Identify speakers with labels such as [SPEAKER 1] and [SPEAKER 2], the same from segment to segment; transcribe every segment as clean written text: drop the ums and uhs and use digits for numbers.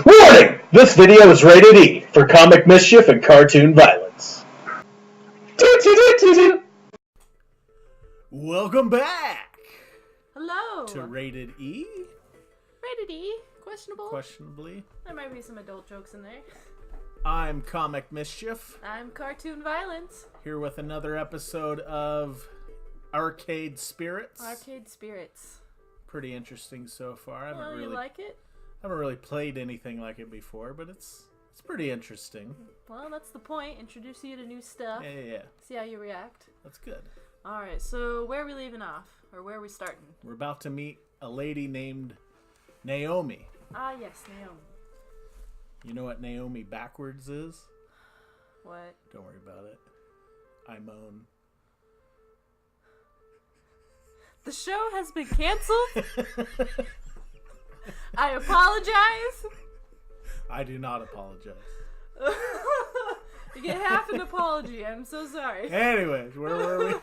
[SPEAKER 1] Warning! This video is rated E for comic mischief and cartoon violence.
[SPEAKER 2] Welcome back
[SPEAKER 3] Hello.
[SPEAKER 2] to Rated E.
[SPEAKER 3] Rated E. Questionable.
[SPEAKER 2] Questionably.
[SPEAKER 3] There might be some adult jokes in there.
[SPEAKER 2] I'm Comic Mischief,
[SPEAKER 3] I'm Cartoon Violence.
[SPEAKER 2] here with another episode of Arcade Spirits.
[SPEAKER 3] Arcade Spirits.
[SPEAKER 2] Pretty interesting so far.
[SPEAKER 3] You like it?
[SPEAKER 2] haven't really played anything like it before, but it's pretty interesting.
[SPEAKER 3] Well, that's the point. Introduce you to new stuff.
[SPEAKER 2] Yeah.
[SPEAKER 3] See how you react.
[SPEAKER 2] That's good.
[SPEAKER 3] Alright, so where are we leaving off? Or where are we starting?
[SPEAKER 2] We're about to meet a lady named Naomi.
[SPEAKER 3] Ah, yes, Naomi.
[SPEAKER 2] You know what Naomi backwards is?
[SPEAKER 3] What?
[SPEAKER 2] Don't worry about it. I moan.
[SPEAKER 3] The show has been canceled. I apologize.
[SPEAKER 2] I do not apologize.
[SPEAKER 3] You get half an apology. I'm so sorry.
[SPEAKER 2] Anyways, where were we?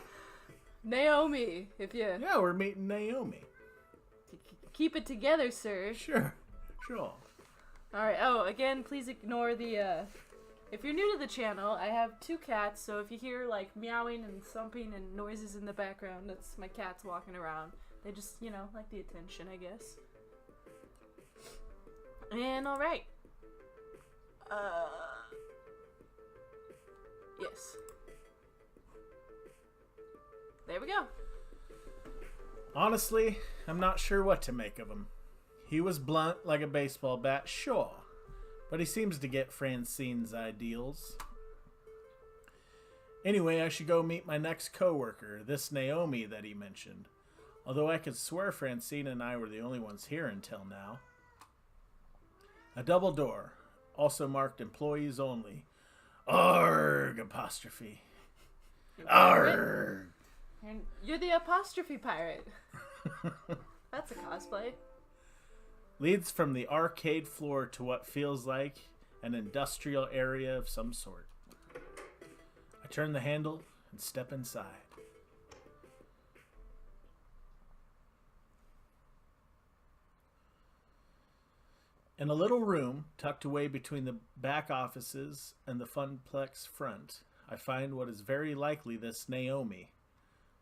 [SPEAKER 3] Naomi, if you
[SPEAKER 2] Yeah, we're meeting Naomi.
[SPEAKER 3] keep it together, sir.
[SPEAKER 2] Sure.
[SPEAKER 3] Alright, oh, again, please ignore the, if you're new to the channel, I have two cats, so if you hear, like, meowing and thumping and noises in the background, that's my cats walking around. They just, like the attention, I guess. And, alright. Yes. There we go.
[SPEAKER 2] Honestly, I'm not sure what to make of him. He was blunt like a baseball bat, sure, but he seems to get Francine's ideals. Anyway, I should go meet my next coworker, this Naomi that he mentioned. Although I could swear Francine and I were the only ones here until now. A double door, also marked employees only. Arrgh, apostrophe. Arrgh.
[SPEAKER 3] And you're the apostrophe pirate. That's a cosplay.
[SPEAKER 2] Leads from the arcade floor to what feels like an industrial area of some sort. I turn the handle and step inside. In a little room tucked away between the back offices and the funplex front, I find what is very likely this Naomi,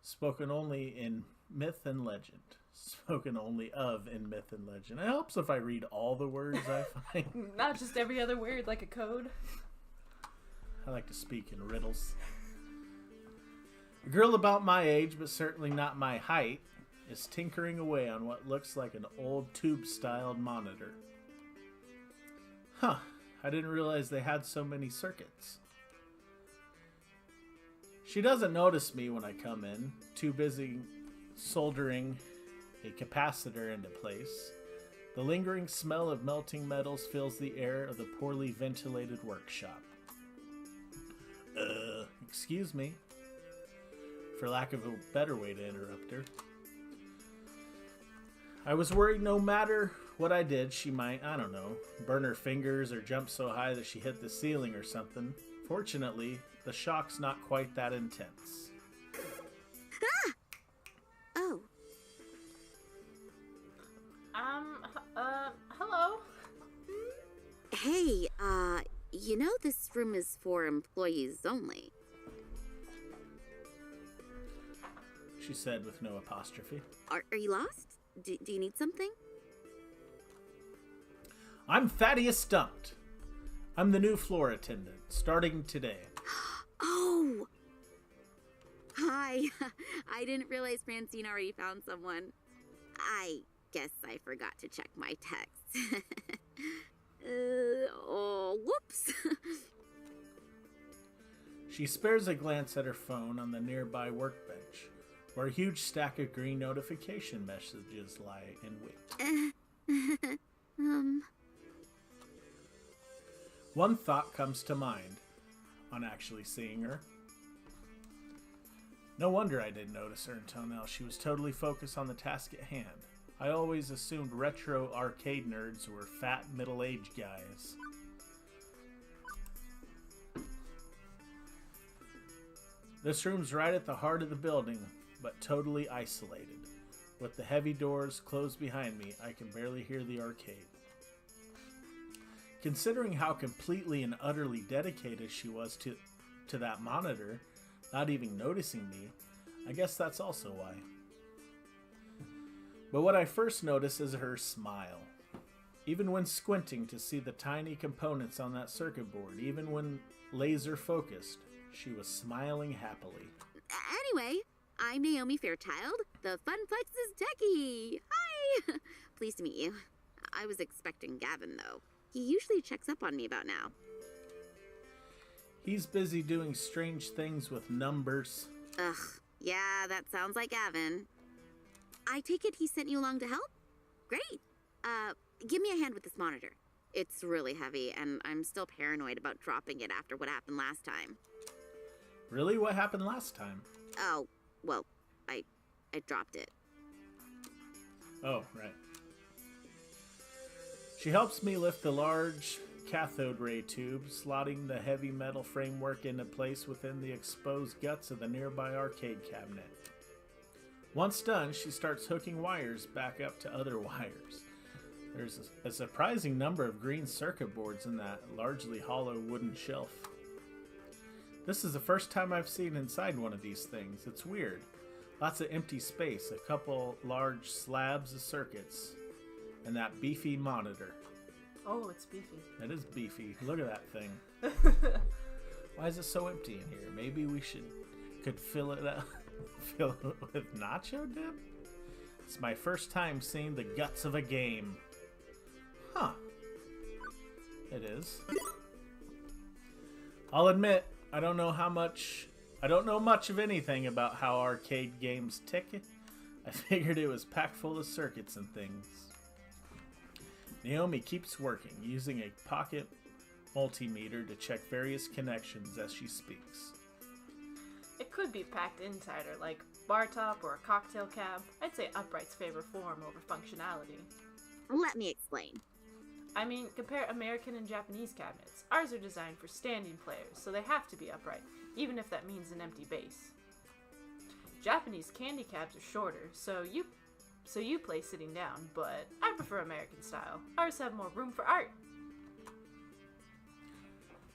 [SPEAKER 2] spoken only in myth and legend. Spoken only of in myth and legend. It helps if I read all the words I find.
[SPEAKER 3] Not just every other word like a code.
[SPEAKER 2] I like to speak in riddles. A girl about my age, but certainly not my height, is tinkering away on what looks like an old tube-styled monitor. Huh, I didn't realize they had so many circuits. She doesn't notice me when I come in, too busy soldering a capacitor into place. The lingering smell of melting metals fills the air of the poorly ventilated workshop. Excuse me, for lack of a better way to interrupt her. I was worried no matter what I did, she might, I don't know, burn her fingers or jump so high that she hit the ceiling or something. Fortunately, the shock's not quite that intense.
[SPEAKER 4] Ah! Oh.
[SPEAKER 3] Hello?
[SPEAKER 4] Hey, this room is for employees only.
[SPEAKER 2] She said with no apostrophe.
[SPEAKER 4] Are you lost? Do you need something?
[SPEAKER 2] I'm Thaddeus Stumped. I'm the new floor attendant, starting today.
[SPEAKER 4] Oh! Hi. I didn't realize Francine already found someone. I guess I forgot to check my text. Whoops.
[SPEAKER 2] She spares a glance at her phone on the nearby workbench, where a huge stack of green notification messages lie in wait. One thought comes to mind on actually seeing her. No wonder I didn't notice her until now. She was totally focused on the task at hand. I always assumed retro arcade nerds were fat middle-aged guys. This room's right at the heart of the building, but totally isolated. With the heavy doors closed behind me, I can barely hear the arcade. Considering how completely and utterly dedicated she was to that monitor, not even noticing me, I guess that's also why. But what I first notice is her smile. Even when squinting to see the tiny components on that circuit board, even when laser focused, she was smiling happily.
[SPEAKER 4] Anyway, I'm Naomi Fairchild, the Funplex's techie. Hi! Pleased to meet you. I was expecting Gavin, though. He usually checks up on me about now.
[SPEAKER 2] He's busy doing strange things with numbers.
[SPEAKER 4] Ugh, yeah, that sounds like Gavin. I take it he sent you along to help? Great. Give me a hand with this monitor. It's really heavy, and I'm still paranoid about dropping it after what happened last time.
[SPEAKER 2] Really? What happened last time?
[SPEAKER 4] Oh, well, I dropped it.
[SPEAKER 2] Oh, right. She helps me lift the large cathode ray tube, slotting the heavy metal framework into place within the exposed guts of the nearby arcade cabinet. Once done, she starts hooking wires back up to other wires. There's a surprising number of green circuit boards in that largely hollow wooden shelf. This is the first time I've seen inside one of these things. It's weird. Lots of empty space, a couple large slabs of circuits, and that beefy monitor.
[SPEAKER 3] Oh, it's beefy.
[SPEAKER 2] It is beefy. Look at that thing. Why is it so empty in here? Maybe we could fill it up with nacho dip? It's my first time seeing the guts of a game. Huh. It is. I'll admit, I don't know much of anything about how arcade games tick. I figured it was packed full of circuits and things. Naomi keeps working, using a pocket multimeter to check various connections as she speaks.
[SPEAKER 3] It could be packed insider, like bar top or a cocktail cab. I'd say upright's favor form over functionality.
[SPEAKER 4] Let me explain.
[SPEAKER 3] I mean, compare American and Japanese cabinets. Ours are designed for standing players, so they have to be upright, even if that means an empty base. Japanese candy cabs are shorter, so you play sitting down, but I prefer American style. Ours have more room for art.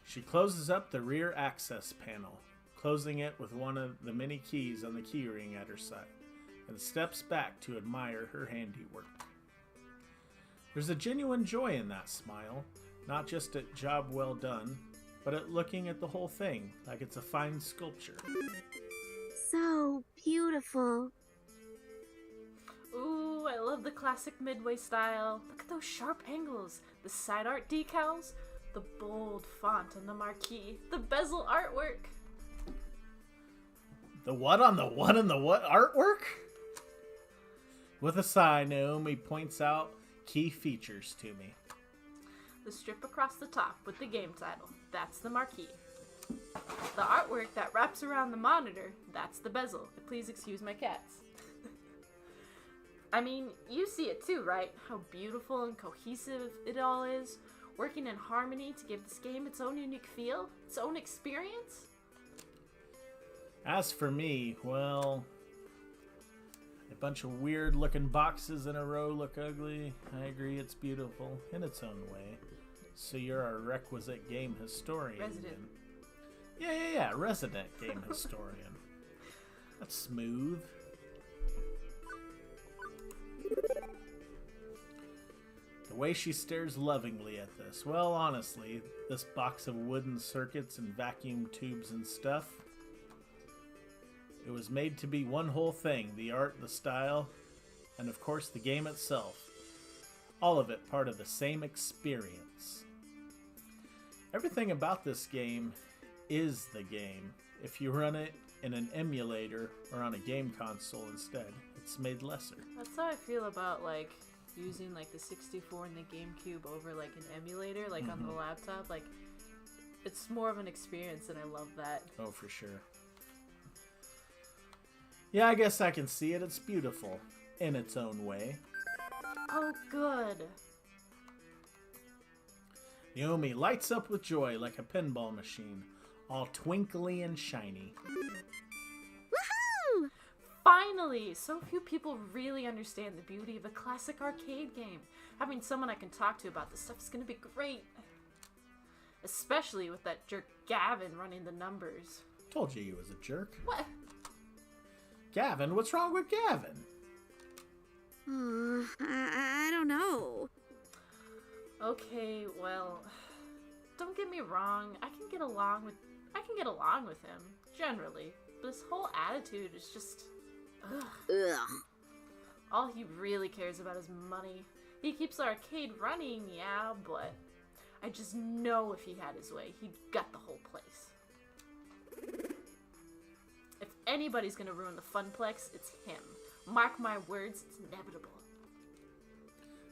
[SPEAKER 2] She closes up the rear access panel, closing it with one of the many keys on the keyring at her side, and steps back to admire her handiwork. There's a genuine joy in that smile, not just at job well done, but at looking at the whole thing like it's a fine sculpture.
[SPEAKER 4] So beautiful.
[SPEAKER 3] Ooh, I love the classic Midway style. Look at those sharp angles, the side art decals, the bold font on the marquee, the bezel artwork.
[SPEAKER 2] The what on the what and the what artwork? With a sigh, Naomi points out key features to me.
[SPEAKER 3] The strip across the top with the game title, that's the marquee. The artwork that wraps around the monitor, that's the bezel. Please excuse my cats. I mean, you see it too, right? How beautiful and cohesive it all is, working in harmony to give this game its own unique feel, its own experience.
[SPEAKER 2] As for me, well, a bunch of weird looking boxes in a row look ugly. I agree, it's beautiful in its own way. So you're our requisite game historian.
[SPEAKER 3] Resident.
[SPEAKER 2] Yeah, resident game historian. That's smooth. The way she stares lovingly at this. Well, honestly, this box of wooden circuits and vacuum tubes and stuff, it was made to be one whole thing. The art, the style, and of course the game itself. All of it part of the same experience. Everything about this game is the game. If you run it in an emulator or on a game console instead, it's made lesser.
[SPEAKER 3] That's how I feel about like using like the 64 and the GameCube over like an emulator, like on the laptop. Like, it's more of an experience, and I love that.
[SPEAKER 2] Oh, for sure. Yeah, I guess I can see it. It's beautiful in its own way.
[SPEAKER 3] Oh, good.
[SPEAKER 2] Naomi lights up with joy like a pinball machine, all twinkly and shiny.
[SPEAKER 4] Woohoo!
[SPEAKER 3] Finally! So few people really understand the beauty of a classic arcade game. Having someone I can talk to about this stuff is going to be great. Especially with that jerk Gavin running the numbers.
[SPEAKER 2] Told you he was a jerk.
[SPEAKER 3] What?
[SPEAKER 2] Gavin? What's wrong with Gavin?
[SPEAKER 4] I don't know.
[SPEAKER 3] Okay, well, don't get me wrong. I can get along with him generally. But his whole attitude is just
[SPEAKER 4] Ugh.
[SPEAKER 3] all he really cares about is money. He keeps the arcade running, yeah, but I just know if he had his way, he'd gut the whole place. If anybody's gonna ruin the Funplex, it's him. Mark my words, it's inevitable.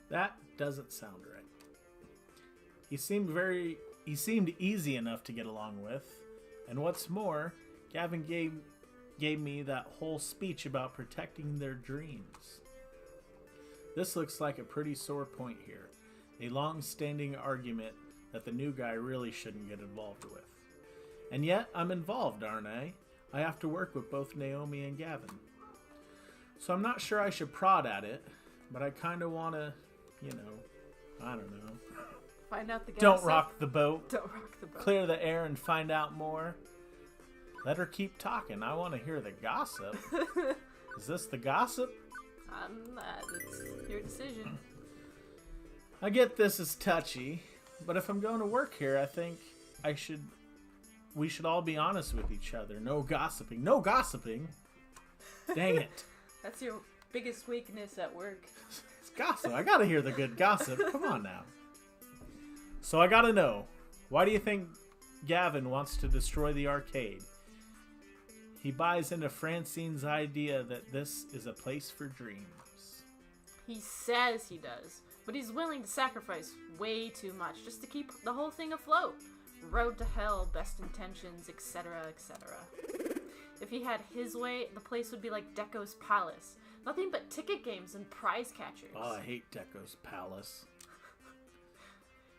[SPEAKER 2] That doesn't sound right. He seemed easy enough to get along with, and what's more, Gavin gave me that whole speech about protecting their dreams. This looks like a pretty sore point here, a long-standing argument that the new guy really shouldn't get involved with. And yet, I'm involved, aren't I? I have to work with both Naomi and Gavin. So I'm not sure I should prod at it, but I kind of want to, I don't know.
[SPEAKER 3] Find out the gossip.
[SPEAKER 2] Don't rock the boat.
[SPEAKER 3] Don't rock the boat.
[SPEAKER 2] Clear the air and find out more. Let her keep talking. I want to hear the gossip. Is this the gossip?
[SPEAKER 3] It's your decision.
[SPEAKER 2] I get this is touchy, but if I'm going to work here, I think we should all be honest with each other. No gossiping. No gossiping. Dang it.
[SPEAKER 3] That's your biggest weakness at work.
[SPEAKER 2] It's gossip. I gotta hear the good gossip. Come on now. So I gotta know, why do you think Gavin wants to destroy the arcade? He buys into Francine's idea that this is a place for dreams.
[SPEAKER 3] He says he does, but he's willing to sacrifice way too much just to keep the whole thing afloat. Road to hell, best intentions, etc., etc. If he had his way, the place would be like Deco's Palace. Nothing but ticket games and prize catchers.
[SPEAKER 2] Oh, I hate Deco's Palace.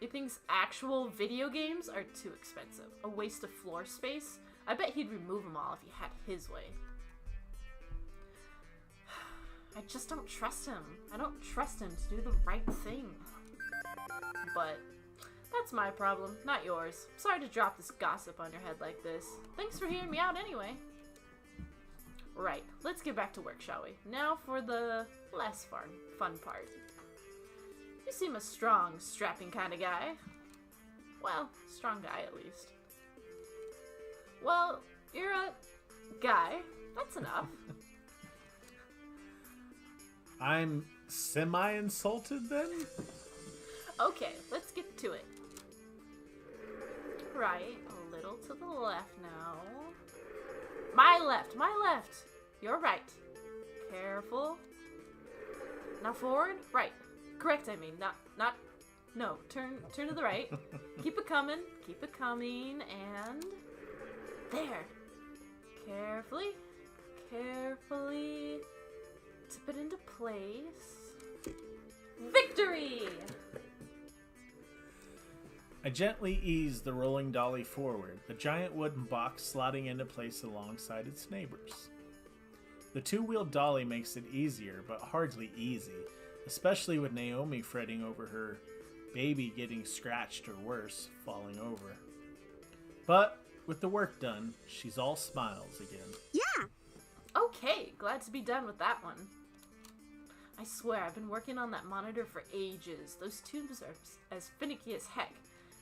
[SPEAKER 3] He thinks actual video games are too expensive. A waste of floor space. I bet he'd remove them all if he had his way. I just don't trust him. I don't trust him to do the right thing. But that's my problem, not yours. Sorry to drop this gossip on your head like this. Thanks for hearing me out anyway. Right, let's get back to work, shall we? Now for the less fun part. You seem a strong, strapping kind of guy. Well, strong guy at least. Well, you're a guy. That's enough.
[SPEAKER 2] I'm semi-insulted then?
[SPEAKER 3] Okay, let's get to it. Right, a little to the left now. My left, my left. You're right. Careful. Now forward, right. Correct, I mean, no, turn to the right. Keep it coming, and there. Carefully, tip it into place. Victory!
[SPEAKER 2] I gently ease the rolling dolly forward, the giant wooden box slotting into place alongside its neighbors. The two-wheeled dolly makes it easier, but hardly easy, especially with Naomi fretting over her baby getting scratched or worse, falling over. But with the work done, she's all smiles again.
[SPEAKER 4] Yeah.
[SPEAKER 3] Okay, glad to be done with that one. I swear, I've been working on that monitor for ages. Those tubes are as finicky as heck,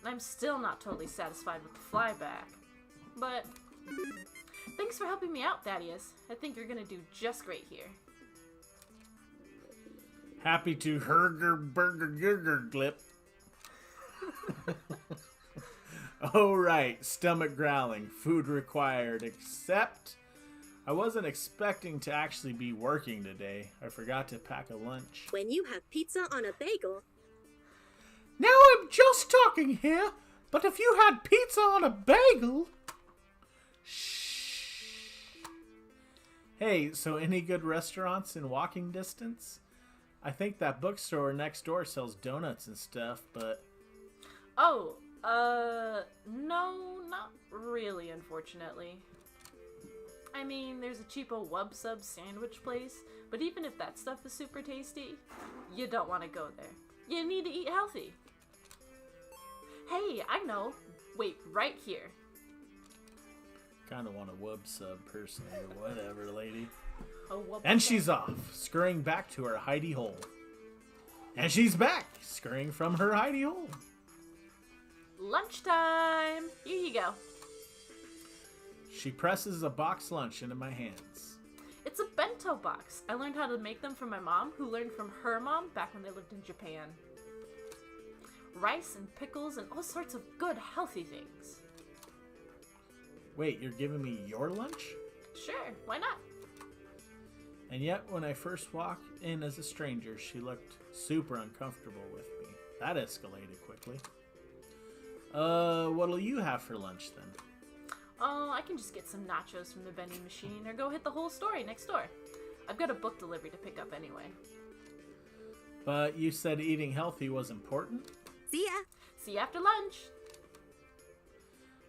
[SPEAKER 3] and I'm still not totally satisfied with the flyback. But thanks for helping me out, Thaddeus. I think you're gonna do just great here.
[SPEAKER 2] Happy to herger burger gurger glip. Oh right, stomach growling, food required, except I wasn't expecting to actually be working today. I forgot to pack a lunch.
[SPEAKER 5] When you have pizza on a bagel.
[SPEAKER 2] Now I'm just talking here, but if you had pizza on a bagel... Shh. Hey, so any good restaurants in walking distance? I think that bookstore next door sells donuts and stuff, but...
[SPEAKER 3] Oh, no, not really, unfortunately. I mean, there's a cheapo Wub Sub sandwich place, but even if that stuff is super tasty, you don't want to go there. You need to eat healthy. Hey, I know. Wait right here.
[SPEAKER 2] Kind of want a wub sub personally, or whatever, lady.
[SPEAKER 3] Oh, what
[SPEAKER 2] And
[SPEAKER 3] the-
[SPEAKER 2] she's off, scurrying back to her hidey hole. And she's back, scurrying from her hidey hole.
[SPEAKER 3] Lunchtime! Here you go.
[SPEAKER 2] She presses a box lunch into my hands.
[SPEAKER 3] It's a bento box. I learned how to make them from my mom, who learned from her mom back when they lived in Japan. Rice and pickles and all sorts of good, healthy things.
[SPEAKER 2] Wait, you're giving me your lunch?
[SPEAKER 3] Sure, why not?
[SPEAKER 2] And yet, when I first walked in as a stranger, she looked super uncomfortable with me. That escalated quickly. What'll you have for lunch then?
[SPEAKER 3] Oh, I can just get some nachos from the vending machine or go hit the whole story next door. I've got a book delivery to pick up anyway.
[SPEAKER 2] But you said eating healthy was important?
[SPEAKER 4] See ya.
[SPEAKER 3] See you after lunch.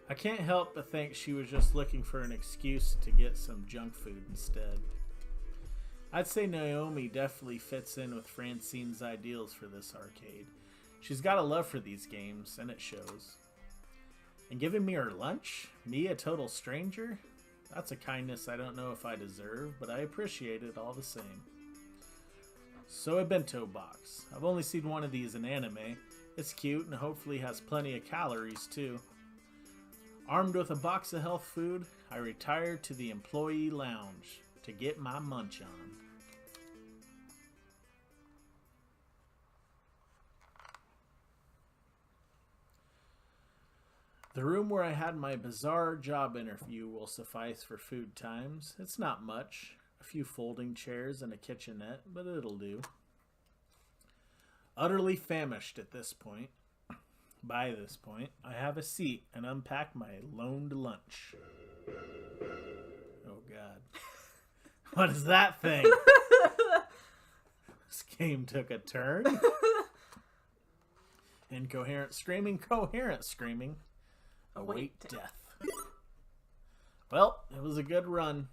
[SPEAKER 2] I can't help but think she was just looking for an excuse to get some junk food instead. I'd say Naomi definitely fits in with Francine's ideals for this arcade. She's got a love for these games, and it shows. And giving me her lunch? Me, a total stranger? That's a kindness I don't know if I deserve, but I appreciate it all the same. So a bento box. I've only seen one of these in anime. It's cute and hopefully has plenty of calories too. Armed with a box of health food, I retired to the employee lounge to get my munch on. The room where I had my bizarre job interview will suffice for food times. It's not much. A few folding chairs and a kitchenette, but it'll do. Utterly famished at this point. By this point, I have a seat and unpack my loaned lunch. Oh god. What is that thing? This game took a turn. Incoherent screaming, coherent screaming. Await death. Well, it was a good run.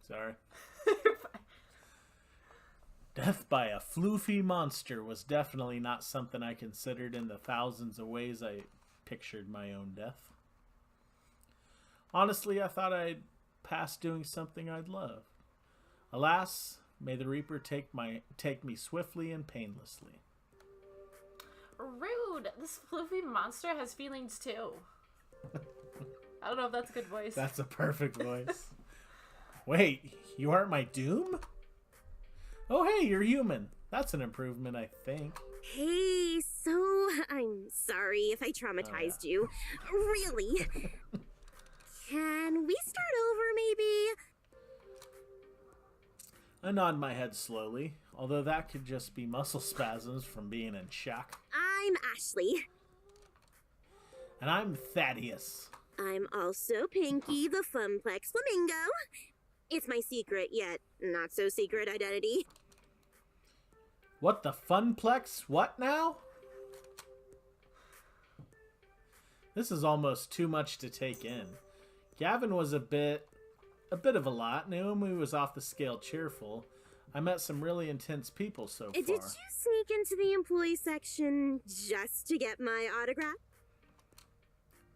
[SPEAKER 2] Sorry. Death by a floofy monster was definitely not something I considered in the thousands of ways I pictured my own death. Honestly, I thought I'd pass doing something I'd love. Alas, may the Reaper take me swiftly and painlessly.
[SPEAKER 3] Rude! This floofy monster has feelings too. I don't know if that's a good voice.
[SPEAKER 2] That's a perfect voice. Wait, you aren't my doom? Oh, hey, you're human. That's an improvement, I think.
[SPEAKER 5] Hey, so I'm sorry if I traumatized you. Really? Can we start over, maybe?
[SPEAKER 2] I nod my head slowly, although that could just be muscle spasms from being in shock.
[SPEAKER 5] I'm Ashley.
[SPEAKER 2] And I'm Thaddeus.
[SPEAKER 5] I'm also Pinky, the Funplex Flamingo. It's my secret, yet not so secret identity.
[SPEAKER 2] What the funplex? What now? This is almost too much to take in. Gavin was a bit of a lot. Naomi was off the scale cheerful. I met some really intense people so far.
[SPEAKER 5] Did you sneak into the employee section just to get my autograph?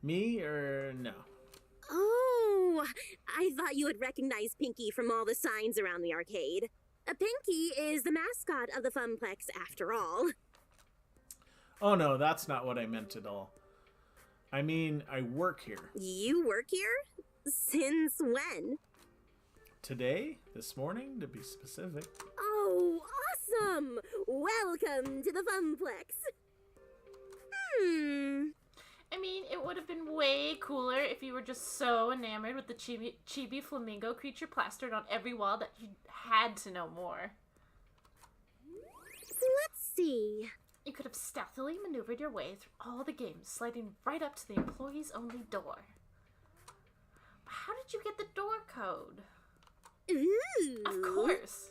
[SPEAKER 2] Me or no?
[SPEAKER 5] Oh, I thought you would recognize Pinky from all the signs around the arcade. Pinky is the mascot of the Funplex after all.
[SPEAKER 2] Oh no, that's not what I meant at all. I mean, I work here.
[SPEAKER 5] You work here? Since when?
[SPEAKER 2] Today? This morning, to be specific.
[SPEAKER 5] Oh, awesome! Welcome to the Funplex.
[SPEAKER 3] I mean, it would have been way cooler if you were just so enamored with the chibi flamingo creature plastered on every wall that you had to know more.
[SPEAKER 5] Let's see.
[SPEAKER 3] You could have stealthily maneuvered your way through all the games, sliding right up to the employees-only door. But how did you get the door code?
[SPEAKER 5] Ooh.
[SPEAKER 3] Of course.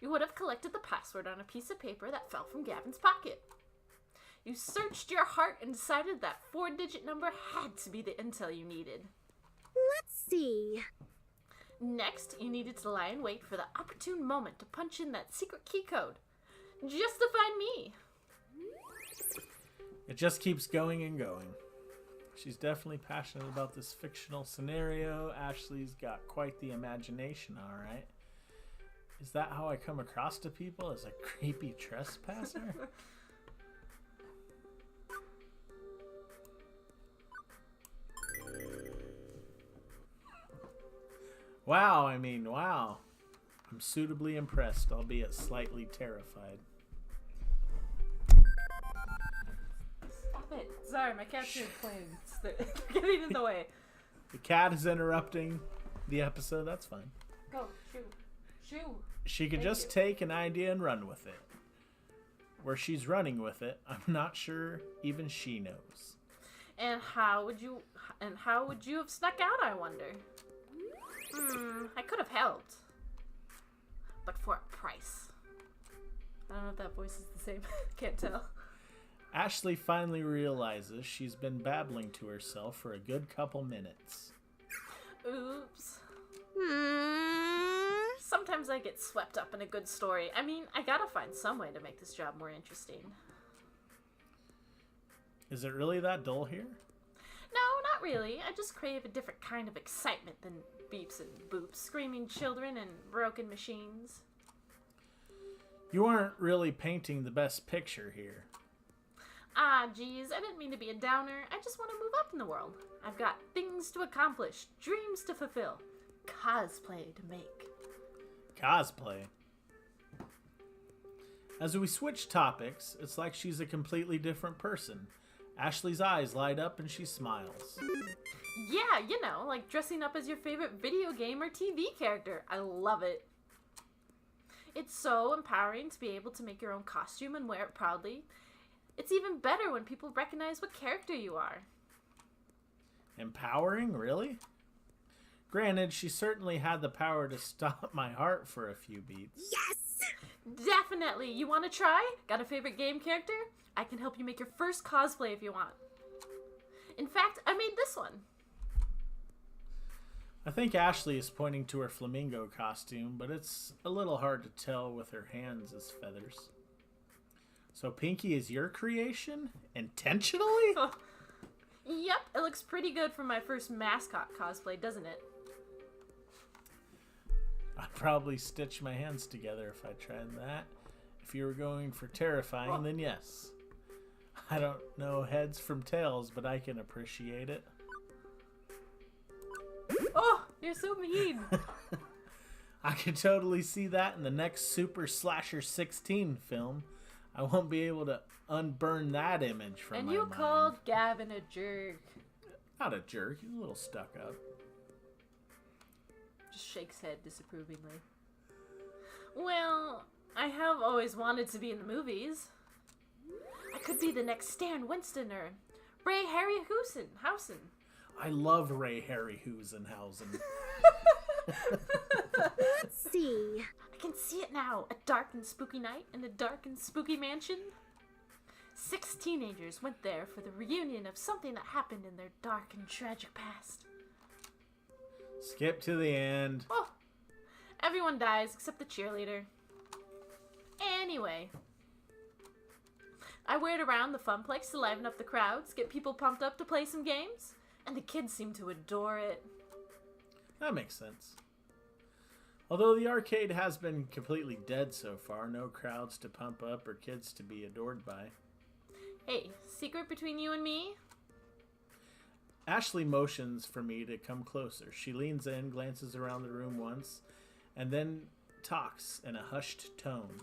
[SPEAKER 3] You would have collected the password on a piece of paper that fell from Gavin's pocket. You searched your heart and decided that 4-digit number had to be the intel you needed.
[SPEAKER 5] Let's see.
[SPEAKER 3] Next, you needed to lie in wait for the opportune moment to punch in that secret key code. Just to find me.
[SPEAKER 2] It just keeps going and going. She's definitely passionate about this fictional scenario. Ashley's got quite the imagination, all right. Is that how I come across to people, as a creepy trespasser? Wow, wow. I'm suitably impressed, albeit slightly terrified.
[SPEAKER 3] Stop it. Sorry, my cat's here playing. They're getting in the way.
[SPEAKER 2] The cat is interrupting the episode. That's fine.
[SPEAKER 3] Go, shoo. Shoo.
[SPEAKER 2] She could
[SPEAKER 3] Thank
[SPEAKER 2] just
[SPEAKER 3] you.
[SPEAKER 2] take an idea and run with it. Where she's running with it, I'm not sure even she knows.
[SPEAKER 3] And how would you have snuck out, I wonder? I could have helped. But for a price. I don't know if that voice is the same. Can't tell.
[SPEAKER 2] Ashley finally realizes she's been babbling to herself for a good couple minutes.
[SPEAKER 3] Oops. Sometimes I get swept up in a good story. I mean, I gotta find some way to make this job more interesting.
[SPEAKER 2] Is it really that dull here?
[SPEAKER 3] No, not really. I just crave a different kind of excitement than beeps and boops, screaming children and broken machines.
[SPEAKER 2] You aren't really painting the best picture here.
[SPEAKER 3] Ah, geez, I didn't mean to be a downer. I just want to move up in the world. I've got things to accomplish, dreams to fulfill, cosplay to make.
[SPEAKER 2] Cosplay. As we switch topics, it's like she's a completely different person. Ashley's eyes light up and she smiles.
[SPEAKER 3] Yeah, you know, like dressing up as your favorite video game or TV character. I love it. It's so empowering to be able to make your own costume and wear it proudly. It's even better when people recognize what character you are.
[SPEAKER 2] Empowering? Really? Granted, she certainly had the power to stop my heart for a few beats.
[SPEAKER 5] Yes!
[SPEAKER 3] Definitely. You want to try? Got a favorite game character? I can help you make your first cosplay if you want. In fact, I made this one.
[SPEAKER 2] I think Ashley is pointing to her flamingo costume, but it's a little hard to tell with her hands as feathers. So Pinky is your creation? Intentionally?
[SPEAKER 3] Yep, it looks pretty good for my first mascot cosplay, doesn't it?
[SPEAKER 2] I'd probably stitch my hands together if I tried that. If you were going for terrifying, then yes. I don't know heads from tails, but I can appreciate it.
[SPEAKER 3] Oh, you're so mean.
[SPEAKER 2] I could totally see that in the next Super Slasher 16 film. I won't be able to unburn that image from
[SPEAKER 3] And
[SPEAKER 2] my
[SPEAKER 3] you
[SPEAKER 2] mind.
[SPEAKER 3] called Gavin a jerk.
[SPEAKER 2] Not a jerk, he's a little stuck up.
[SPEAKER 3] Just shakes head disapprovingly. Well, I have always wanted to be in the movies. I could be the next Stan Winston or HarryHoosenHausen.
[SPEAKER 2] I love HarryHoosenHausen.
[SPEAKER 5] Let's see.
[SPEAKER 3] I can see it now. A dark and spooky night in a dark and spooky mansion. 6 teenagers went there for the reunion of something that happened in their dark and tragic past.
[SPEAKER 2] Skip to the end.
[SPEAKER 3] Oh, everyone dies except the cheerleader. Anyway, I wear it around the funplex to liven up the crowds, get people pumped up to play some games, and the kids seem to adore it.
[SPEAKER 2] That makes sense. Although the arcade has been completely dead so far, no crowds to pump up or kids to be adored by.
[SPEAKER 3] Hey, secret between you and me?
[SPEAKER 2] Ashley motions for me to come closer. She leans in, glances around the room once, and then talks in a hushed tone.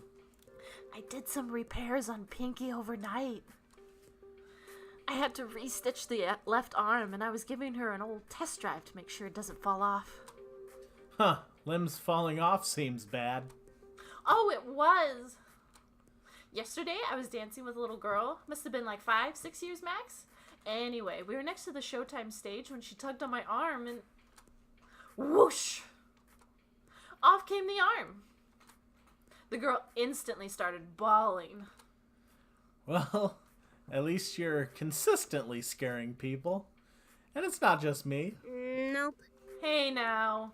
[SPEAKER 3] I did some repairs on Pinky overnight. I had to re-stitch the left arm, and I was giving her an old test drive to make sure it doesn't fall off.
[SPEAKER 2] Huh, limbs falling off seems bad.
[SPEAKER 3] Oh, it was! Yesterday, I was dancing with a little girl. Must have been like 5, 6 years max. Anyway, we were next to the Showtime stage when she tugged on my arm and... whoosh! Off came the arm. The girl instantly started bawling.
[SPEAKER 2] Well, at least you're consistently scaring people. And it's not just me.
[SPEAKER 5] Nope.
[SPEAKER 3] Hey now.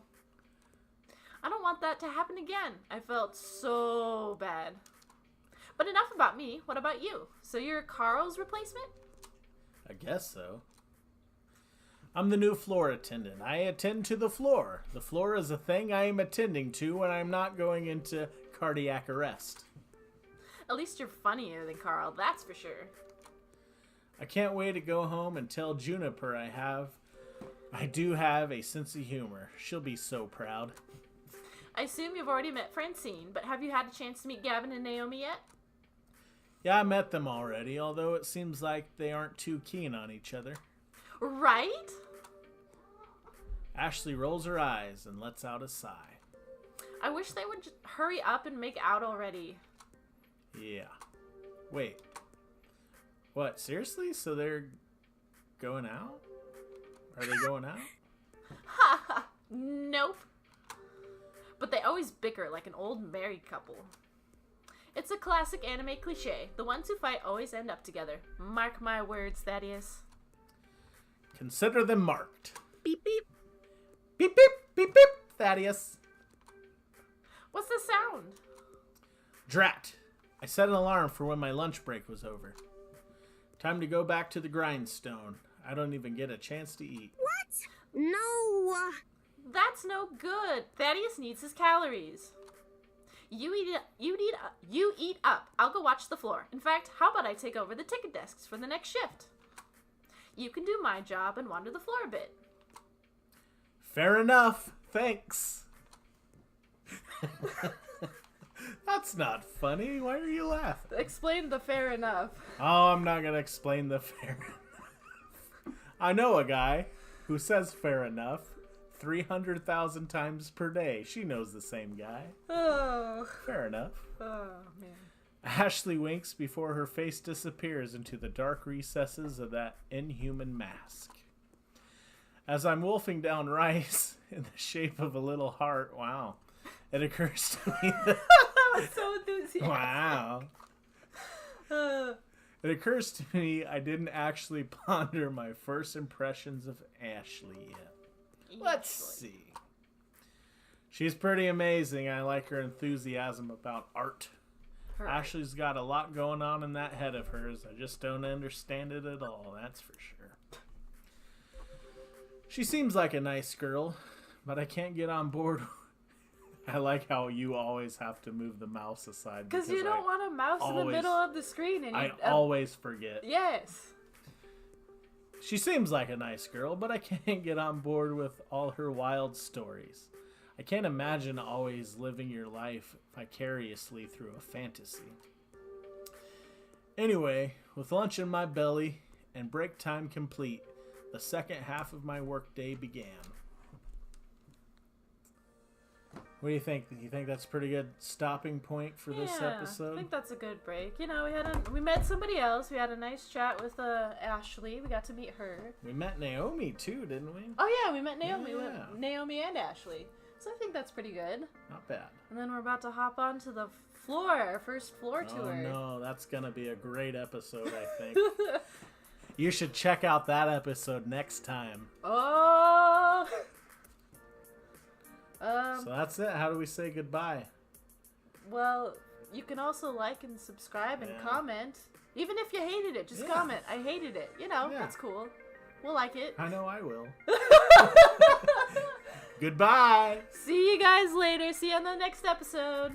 [SPEAKER 3] I don't want that to happen again. I felt so bad. But enough about me. What about you? So you're Carl's replacement?
[SPEAKER 2] I guess so. I'm the new floor attendant. I attend to the floor. The floor is a thing I am attending to when I'm not going into cardiac arrest.
[SPEAKER 3] At least you're funnier than Carl, that's for sure.
[SPEAKER 2] I can't wait to go home and tell Juniper I do have a sense of humor. She'll be so proud.
[SPEAKER 3] I assume you've already met Francine, but have you had a chance to meet Gavin and Naomi yet?
[SPEAKER 2] Yeah, I met them already, although it seems like they aren't too keen on each other.
[SPEAKER 3] Right?
[SPEAKER 2] Ashley rolls her eyes and lets out a sigh.
[SPEAKER 3] I wish they would just hurry up and make out already.
[SPEAKER 2] Yeah. Wait. What, seriously? So they're going out? Are they going out?
[SPEAKER 3] Ha ha! Nope. But they always bicker like an old married couple. It's a classic anime cliche. The ones who fight always end up together. Mark my words, Thaddeus.
[SPEAKER 2] Consider them marked.
[SPEAKER 5] Beep beep.
[SPEAKER 2] Beep, beep, beep, beep, Thaddeus.
[SPEAKER 3] What's the sound?
[SPEAKER 2] Drat. I set an alarm for when my lunch break was over. Time to go back to the grindstone. I don't even get a chance to eat.
[SPEAKER 5] What? No.
[SPEAKER 3] That's no good. Thaddeus needs his calories. You eat up. I'll go watch the floor. In fact, how about I take over the ticket desks for the next shift? You can do my job and wander the floor a bit.
[SPEAKER 2] Fair enough. Thanks. That's not funny. Why are you laughing?
[SPEAKER 3] Explain the fair enough.
[SPEAKER 2] Oh, I'm not going to explain the fair enough. I know a guy who says fair enough 300,000 times per day. She knows the same guy.
[SPEAKER 3] Oh.
[SPEAKER 2] Fair enough.
[SPEAKER 3] Oh, man.
[SPEAKER 2] Ashley winks before her face disappears into the dark recesses of that inhuman mask. As I'm wolfing down rice in the shape of a little heart, wow, it occurs to me that...
[SPEAKER 3] I was so enthusiastic.
[SPEAKER 2] Wow. It occurs to me I didn't actually ponder my first impressions of Ashley yet. Let's see. She's pretty amazing. I like her enthusiasm about art. Ashley's got a lot going on in that head of hers. I just don't understand it at all, that's for sure. She seems like a nice girl, but I can't get on board. I like how you always have to move the mouse aside.
[SPEAKER 3] Because you don't want a mouse in the middle of the screen. And
[SPEAKER 2] I always forget.
[SPEAKER 3] Yes.
[SPEAKER 2] She seems like a nice girl, but I can't get on board with all her wild stories. I can't imagine always living your life vicariously through a fantasy. Anyway, with lunch in my belly and break time complete, the second half of my workday began. What do you think? Do you think that's a pretty good stopping point for this episode?
[SPEAKER 3] I think that's a good break. You know, we met somebody else. We had a nice chat with Ashley. We got to meet her.
[SPEAKER 2] We met Naomi too, didn't we?
[SPEAKER 3] Oh yeah, we met Naomi.
[SPEAKER 2] Yeah.
[SPEAKER 3] We met Naomi and Ashley. So I think that's pretty good.
[SPEAKER 2] Not bad.
[SPEAKER 3] And then we're about to hop on to the floor, our first floor tour.
[SPEAKER 2] Oh no, that's gonna be a great episode, I think. You should check out that episode next time.
[SPEAKER 3] Oh.
[SPEAKER 2] So that's it. How do we say goodbye?
[SPEAKER 3] Well, you can also like and subscribe and comment. Even if you hated it, just comment. I hated it. You know, that's cool. We'll like it.
[SPEAKER 2] I know I will. Goodbye.
[SPEAKER 3] See you guys later. See you on the next episode.